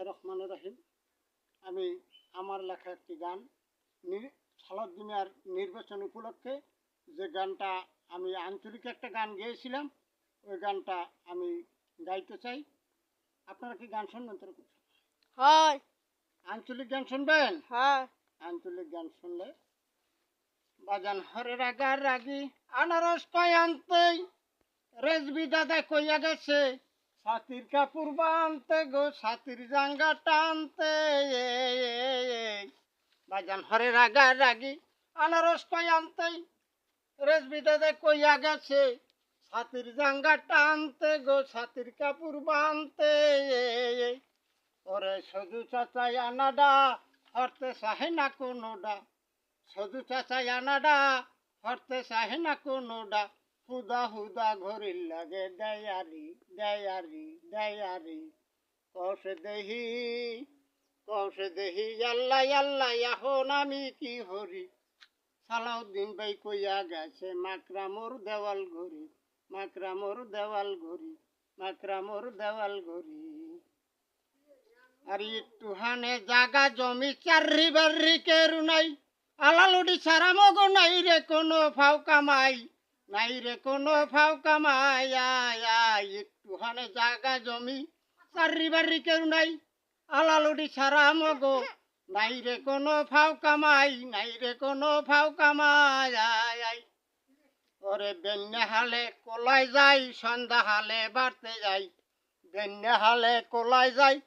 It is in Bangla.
রহমানির রহিম। আমি আমার লেখা একটি গান সালাদ দুনিয়ার নির্বাচন উপলক্ষে যে গানটা আমি আঞ্চলিক একটা গান গেয়েছিলাম, ওই গানটা আমি গাইতে চাই। আপনারা কি গান শুনবেন? তো হয় আঞ্চলিক গান শুনবেন? হ্যাঁ আঞ্চলিক গান শুনলে বাজান হরে রাগার রাগি আনারস কয় আনতেই রেজবি দাদা কইয়া গেছে ছাতির কাপড় বানতে গো ছাতির জাঙ্গা টানতে। বাজান হরে রাগার রাগি আনারস কয় আনতেই রেজবি দাদা কইয়া গেছে ছাতির জাঙ্গা টানতে গো ছাতির কাপড় বানতে। ওরে সজু চাচাই আনাডা হরতে চাহে না কোনোডা, সজু চাচাই আনাডা হরতে চাহে না কোনোডা, হুদা হুদা ঘড়ির লাগে দেয়ারি দেয়ারি দেয়ারি। কষে দেহি আল্লাহ আল্লাহ এখন আমি কি হরি। সালাউদ্দিন ভাই কইয়া গেছে মাকরামোর দেওয়াল ঘড়ি, মাকরামোর দেওয়াল ঘড়ি, মাকরামোর দেওয়াল ঘড়ি। আর একটু হানে জাগা জমি চারি বাড়ি কেরু নাই, আলালুডি ছাড়া মগো নাই রে কোনো ফাও কামাই, নাই রে কোনো ফাও কামাই। একটু হানে জাগা জমি চারি বাড়ি কেরু নাই, আলালুডি ছাড়া মগো নাই রে কোনো ফাও কামাই, নাই রে কোনো ফাও কামাই। ওরে বেন্যা হালে কোলাই যাই সন্ধ্যা হালে বাড়তে যাই, বেন্যা হালে কোলাই যাই